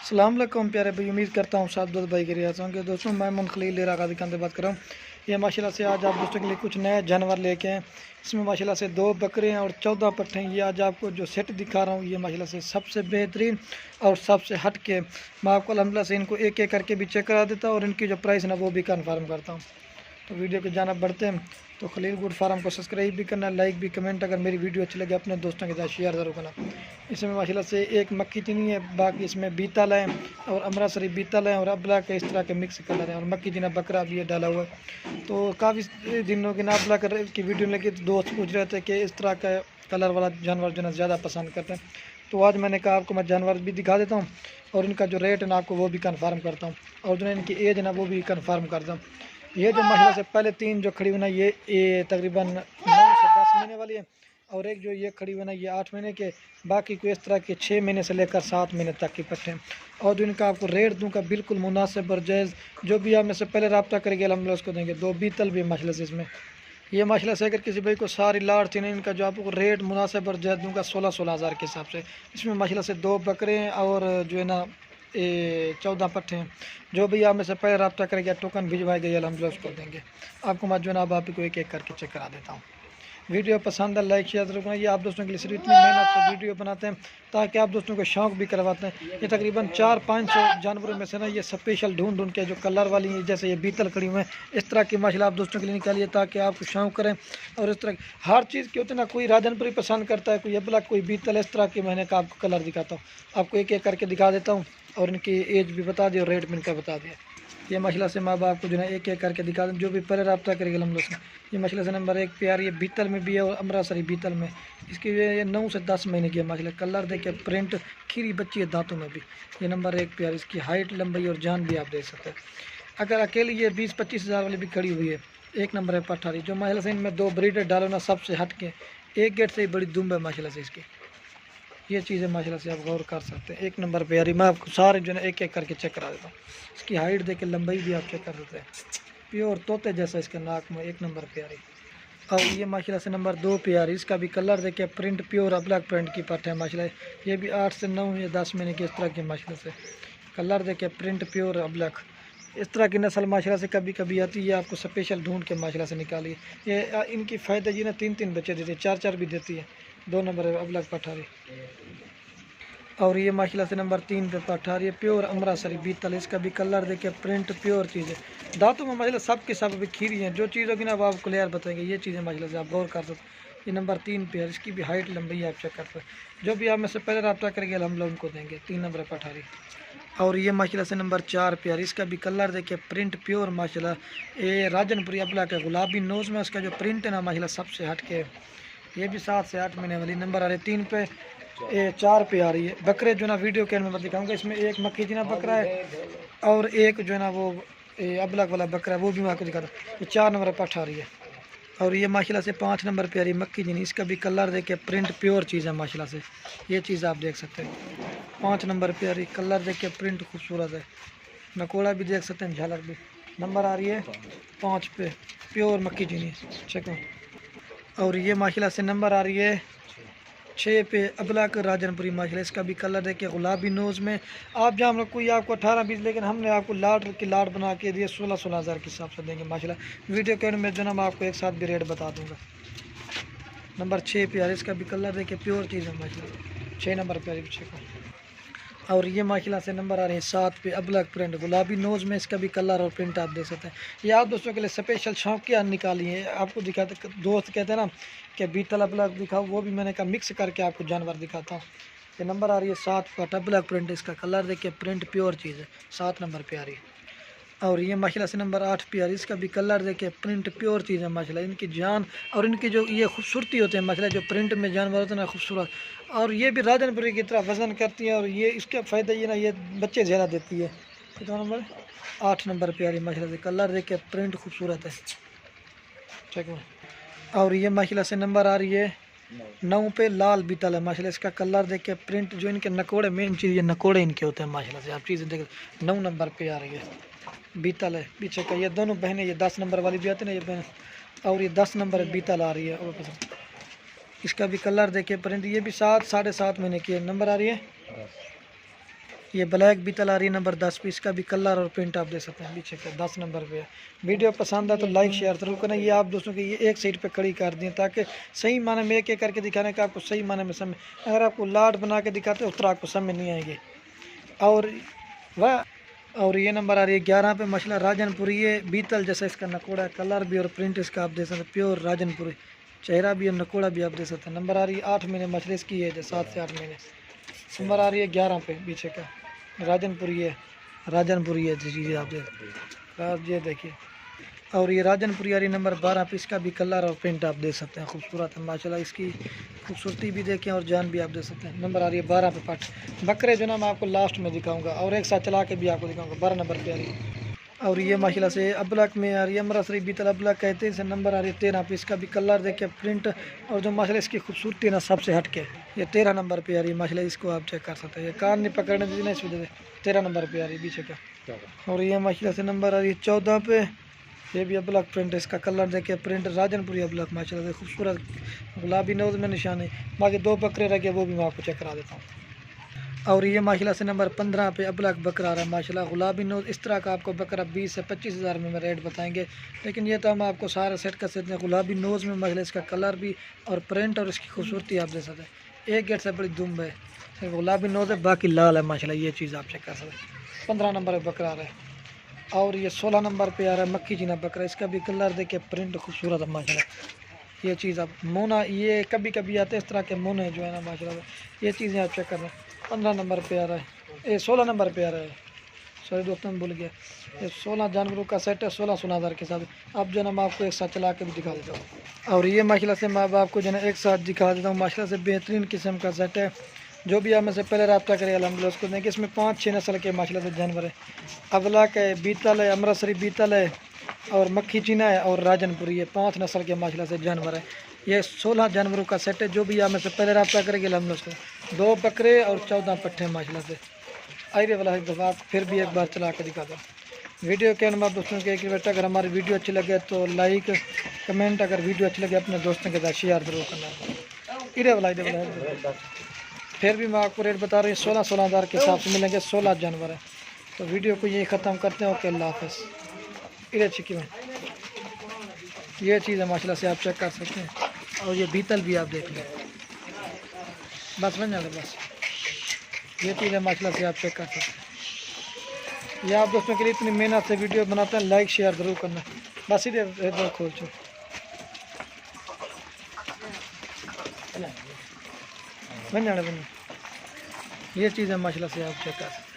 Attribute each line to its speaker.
Speaker 1: अस्सलाम वालेकुम प्यारे भाई, उम्मीद करता हूँ साथ दोस्त भाई के रियाज होंगे। दोस्तों मैं मुन खलील लेरा गाजी खान से बात कर रहा हूँ। ये माशाल्लाह से आज आप दोस्तों के लिए कुछ नए जानवर लेके हैं। इसमें माशाल्लाह से 2 बकरे हैं और 14 पट्ठे हैं। ये आज आपको जो सेट दिखा रहा हूँ ये माशाल्लाह से सबसे बेहतरीन और सबसे हट के मैं आपको अल्हम्दुलिल्लाह से इनको एक एक करके भी चेक करा देता हूँ और इनकी जो प्राइस है ना वो भी कन्फर्म करता हूँ। तो वीडियो के जाना बढ़ते हैं तो खलील गुड फार्म को सब्सक्राइब भी करना, लाइक भी, कमेंट अगर मेरी वीडियो अच्छी लगे अपने दोस्तों के साथ शेयर ज़रूर करना। इसमें माशाल्लाह से एक मक्की चीनी है, बाकी इसमें बीतल है और अमृतसरी बीतल है और अबला के इस तरह के मिक्स कलर हैं और मक्की चीना बकरा भी ये डाला हुआ है। तो काफ़ी दिनों की ना अबला की वीडियो लगी तो दोस्त पूछ रहे थे कि इस तरह का कलर वाला जानवर जो है ज़्यादा पसंद करते हैं। तो आज मैंने कहा आपको मैं जानवर भी दिखा देता हूँ और इनका जो रेट है ना आपको वो भी कन्फर्म करता हूँ और जो इनकी एज है ना वो भी कन्फर्म करता हूँ। ये जो महिला से पहले 3 जो खड़ी हुई ना ये तकरीबन 9 से 10 महीने वाली है और एक जो ये खड़ी हुई ना ये 8 महीने के, बाकी को इस तरह के 6 महीने से लेकर 7 महीने तक की पट्टे हैं। और जो इनका आपको रेट दूंगा बिल्कुल मुनासिब और जायज़, जो भी आप में से पहले रब्ता करेंगे हम लोग उसको देंगे। 2 बीतल भी माशाल्लाह से इसमें ये माशाल्लाह से अगर किसी भाई को सारी लाड़ थी ना इनका जो आपको रेट मुनासिब और जायज़ दूंगा 16-16 हज़ार के हिसाब से। इसमें माशाल्लाह से 2 बकरे हैं और जो है ना 14 पट्टे हैं। जो भी आप में से पहले रब्ता करेंगे टोकन भिजवाए गए अल्हम्दुलिल्लाह उसको देंगे। आपको मैं जो है ना अब आप को एक एक करके चेक करा देता हूँ। वीडियो पसंद है लाइक शेयर जरूर करना। ये आप दोस्तों के लिए सिर्फ इतनी मेहनत से वीडियो बनाते हैं ताकि आप दोस्तों को शौक़ भी करवाते हैं। ये तकरीबन 400-500 जानवरों में से ना ये स्पेशल ढूंढ ढूंढ के जो कलर वाली है जैसे ये बीतल खड़ी हुए हैं इस तरह की माशाल्लाह आप दोस्तों के लिए निकालिए ताकि आप शौक़ करें। और इस तरह हर चीज़ की होती है ना, कोई राजनपुरी पसंद करता है, कोई अबला, कोई बीतल, इस तरह की मैंने कहा आपको कलर दिखाता हूँ। आपको एक एक करके दिखा देता हूँ और इनकी एज भी बता दी और रेट भी इनका बता दिया। ये माशाल्लाह से माँ बाप को जो है एक एक करके दिखा दें, जो भी पहले रब्ता करेगा हम लोग से। ये माशाल्लाह से नंबर 1 प्यार ये बीतल में भी है और अमृतसरी बीतल में। इसकी ये 9 से 10 महीने की है माशाल्लाह। कलर देखिए, प्रिंट, खीरी बच्ची है दांतों में भी। ये नंबर 1 प्यार, इसकी हाइट, लंबाई और जान भी आप देख सकते हैं। अगर अकेली ये 20-25 हज़ार वाली भी खड़ी हुई है, एक नंबर है पठारी। जो माशाल्लाह से इनमें 2 ब्रीडर डालो ना सबसे हट के, एक गेट से ही बड़ी दुम है माशाल्लाह से इसकी। ये चीज़ें माशाल्लाह से आप गौर कर सकते हैं। एक नंबर प्यारी, मैं आपको सारे जो है एक एक करके चेक करा देता हूँ। इसकी हाइट देख के लंबाई भी आप चेक कर सकते हैं। प्योर तोते जैसा इसके नाक में, एक नंबर प्यारी। और ये माशाल्लाह से नंबर 2 प्यारी, इसका भी कलर देख के प्रिंट प्योर अबलग प्रिंट की पट्ट है माशाल्लाह। ये भी 8 से 9 या 10 महीने की इस तरह की माशाल्लाह से कलर देख के प्रिंट प्योर अबलग। इस तरह की नस्ल माशाल्लाह से कभी कभी आती है, आपको स्पेशल ढूंढ के माशाल्लाह से निकाली। ये इनकी फ़ायदा ये ना 3-3 बच्चे देती है, 4-4 भी देती है। 2 नंबर अबलग पठारी। और ये माशाल्लाह से नंबर 3 पे पठारी है, प्योर अमृतसरी बीतल। इसका भी कलर देखिए, प्रिंट प्योर चीज़ है। दांतों में माशाल्लाह सब के सब अभी खीरी हैं। जो चीज़ होगी ना वो आप क्लियर बताएंगे। ये चीज़ें माशाल्लाह से आप गौर कर सकते। ये नंबर 3 पे है, इसकी भी हाइट, लंबाई आप चेक कर सकते। जो भी आप में से पहले रब्ता करेंगे हम लोग उनको देंगे। 3 नंबर पठारी। और ये माशाल्लाह से नंबर 4 पे है, इसका भी कलर देखिए, प्रिंट प्योर माशाल्लाह। ये राजनपुरी अबला का गुलाबी नोज़ में इसका जो प्रिंट है ना माशाल्लाह सबसे हट के। ये भी 7 से 8 महीने वाली। नंबर आ रही 3 पे, 4 पे आ रही है। बकरे जो ना वीडियो के मैं दिखाऊंगा। इसमें एक मक्खी चीना बकरा है और एक जो है ना वो अबलग वाला बकरा है, वो भी मैं आपको दिखाता हूँ। ये 4 नंबर पर आ रही है। और ये माशाल्लाह से 5 नंबर पे आ रही है मक्खी चीनी। इसका भी कलर देखे, प्रिंट प्योर चीज़ है माशाल्लाह से। ये चीज़ आप देख सकते हैं। 5 नंबर पे आ रही, कलर देख के प्रिंट खूबसूरत है। नकोड़ा भी देख सकते हैं, झलक भी। नंबर आ रही है 5 पे, प्योर मक्खी चीनी चेक। और ये माशाल्लाह से नंबर आ रही है 6 पे, अबलग राजनपुरी माशाल्लाह। इसका भी कलर देखिए, गुलाबी नोज़ में। आप जहाँ हम लोग कोई आपको 18-20, लेकिन हमने आपको लाड की लाड बना के दिए 16-16 हज़ार के हिसाब से देंगे माशाल्लाह। वीडियो के में जो ना मैं आपको एक साथ भी रेट बता दूंगा। नंबर 6 पे यार, इसका भी कलर देखिए, प्योर चीज़ है माशाल्लाह। 6 नंबर पे पीछे का। और ये माशाल्लाह से नंबर आ रहे हैं 7 पे, अबलग प्रिंट, गुलाबी नोज़ में। इसका भी कलर और प्रिंट आप देख सकते हैं। ये आप दोस्तों के लिए स्पेशल शौकिया निकाली है। आपको दिखाते, दोस्त कहते हैं ना कि बीतल अबलग दिखाओ, वो भी मैंने कहा मिक्स करके आपको जानवर दिखाता हूँ। ये नंबर आ रही है 7 पर, अबलग प्रिंट। इसका कलर देखिए, प्रिंट प्योर चीज़ है। 7 नंबर पे आ रही है। और ये माशाल्लाह से नंबर 8 पे आ रही है। इसका भी कलर देखिए, प्रिंट प्योर चीज़ है माशाल्लाह। इनकी जान और इनकी जो ये खूबसूरती होते हैं माशाल्लाह, जो प्रिंट में जानवर होते हैं ना खूबसूरत। और ये भी राजनपुरी की तरह वज़न करती है और ये इसका फ़ायदा ये ना ये बच्चे ज़्यादा देती है। कितना नंबर? 8 नंबर पे आ रही है माशाल्लाह से। कलर देखिए, प्रिंट खूबसूरत है ठीक है। और ये माशाल्लाह से नंबर आ रही है 9 पे, लाल बीतल है माशाल्लाह। इसका कलर देखिए, प्रिंट, जो इनके नकोड़े, मेन चीज़ ये नकोड़े इनके होते हैं माशाल्लाह से। आप चीज़ें देख, 9 नंबर पे आ रही है, बीतल है पीछे का। ये दोनों बहनें, ये 10 नंबर वाली भी आती है ना ये बहन, और ये 10 नंबर बीतल आ रही है। और इसका भी कलर देखिए, प्रिंट, ये भी 7 साढ़े 7 महीने की है। नंबर आ रही है ये ब्लैक बीतल आ रही है नंबर 10 पे, इसका भी कलर और प्रिंट आप दे सकते हैं पीछे का 10 नंबर पे है। वीडियो पसंद है तो लाइक शेयर जरूर करना। ये आप दोस्तों की ये एक साइड पे खड़ी कर दें ताकि सही माने में एक एक करके दिखाने का आपको सही माने में समझ, अगर आपको लाट बना के दिखाते हो उस तरह आपको समझ नहीं आएंगे। और ये नंबर आ रही है 11 पे, मसला राजनपुरी है, बीतल जैसा इसका नकोड़ा है, कलर भी और प्रिंट इसका आप दे सकते हैं प्योर राजनपुरी, चेहरा भी और नकोड़ा भी आप दे सकते हैं। नंबर आ रही है 8 महीने, मछली इसकी है 7 से 8 महीने। नंबर आ रही है 11 पे पीछे का, राजनपुरी है जी आप ये देखिए। और ये राजनपुरी आ रही नंबर 12 पे, इसका भी कलर और प्रिंट आप दे सकते हैं, खूबसूरत है माशाल्लाह, इसकी खूबसूरती भी देखें और जान भी आप दे सकते हैं। नंबर आ रही है 12 पे पट। बकरे जो ना मैं आपको लास्ट में दिखाऊंगा और एक साथ चला के भी आपको दिखाऊंगा। 12 नंबर पे आ रही है। और ये माशाल्लाह से अबलक में आ रही है, अमृतसरी बीतल अबलक कहते हैं इसे। नंबर आ रही है 13 पे, इसका भी कलर देखिए प्रिंट और जो माशाल्लाह इसकी खूबसूरती है ना सबसे हट के। ये 13 नंबर पे आ रही है माशाल्लाह, इसको आप चेक कर सकते हैं। ये कान नहीं पकड़ने दी ना इस वजह से 13 नंबर पे आ रही है पीछे का। और ये माशाल्लाह से नंबर आ रही है 14 पे, ये भी अबलक प्रिंट, इसका कलर देखिए प्रिंट राजनपुरी अबलक माशाल्लाह से खूबसूरत गुलाबी नोज में निशान है। बाकी 2 बकरे रह गए वो भी मैं आपको चेक करा देता हूँ। और ये माशाल्लाह से नंबर 15 पे अबलक बकरा आ रहा है माशाल्लाह, गुलाबी नोज। इस तरह का आपको बकरा 20 से 25 हज़ार में रेट बताएंगे, लेकिन ये तो हम आपको सारा सेट कर सकते हैं। गुलाबी नोज में माशाल्लाह इसका कलर भी और प्रिंट और इसकी खूबसूरती आप दे सकते हैं। एक गेट से बड़ी दुम है, सिर्फ गुलाबी नोज है बाकी लाल है माशाल्लाह, ये चीज़ आप चेक कर सकते हैं। 15 नंबर पर बकरा आ रहा है। और ये 16 नंबर पे आ रहा है मक्खी चीना बकरा, इसका भी कलर देखिए प्रिंट खूबसूरत है माशाल्लाह। ये चीज़ आप मोना, ये कभी कभी आते हैं इस तरह के मोने जो है ना माशाल्लाह, ये चीज़ें आप चेक कर रहे हैं। 15 नंबर पे आ रहा है, ये 16 नंबर पे आ रहा है, सॉरी दोस्तों मैं भूल गया। ये 16 जानवरों का सेट है 16 हज़ार के साथ। अब जो है ना मैं आपको एक साथ चला के भी दिखा देता हूँ। और ये माशाल्लाह से मैं अब आपको जो है ना एक साथ दिखा देता हूँ माशाल्लाह से बेहतरीन किस्म का सेट है। जो भी आप में से पहले रब्ता करें अलहमदिल्ला उसको देखिए, इसमें 5-6 नस्ल के माशाल्लाह से जानवर है। अवलक है, बीतल है, अमृतसरी बीतल है और मक्खी चीना है और राजनपुरी है। 5 नस्ल के माशाल्लाह से जानवर है। ये 16 जानवरों का सेट है। जो भी आप में से पहले रब्ता करेंगे अलहमदिल्ला उसको 2 बकरे और 14 पट्ठे माशाल्लाह से। आइए वाला एक दफ़ा फिर भी एक बार चला के दिखा दो। वीडियो के अनुमान दोस्तों के एक बेटा, अगर हमारी वीडियो अच्छी लगे तो लाइक कमेंट, अगर वीडियो अच्छी लगे अपने दोस्तों के साथ शेयर जरूर करना। इधर वाला फिर भी मैं आपको रेट बता रही हूँ 16 हज़ार के हिसाब से मिलेंगे। 16 जानवर है। तो वीडियो को यही ख़त्म करते हैं। ओके अल्लाह हाफ़िज़। इधर चिकी में ये चीज़ है माशाल्लाह से आप चेक कर सकते हैं। और ये बीतल भी आप देख लें, बस बन जाए बस। ये चीज़ है माशाल्लाह से आप चेक कर सकते हैं। ये आप दोस्तों के लिए इतनी मेहनत से वीडियो बनाते हैं, लाइक शेयर ज़रूर करना। बस इधर खोल चो बन जाने बन। ये चीज़ है माशाल्लाह से आप चेक कर सकते हैं।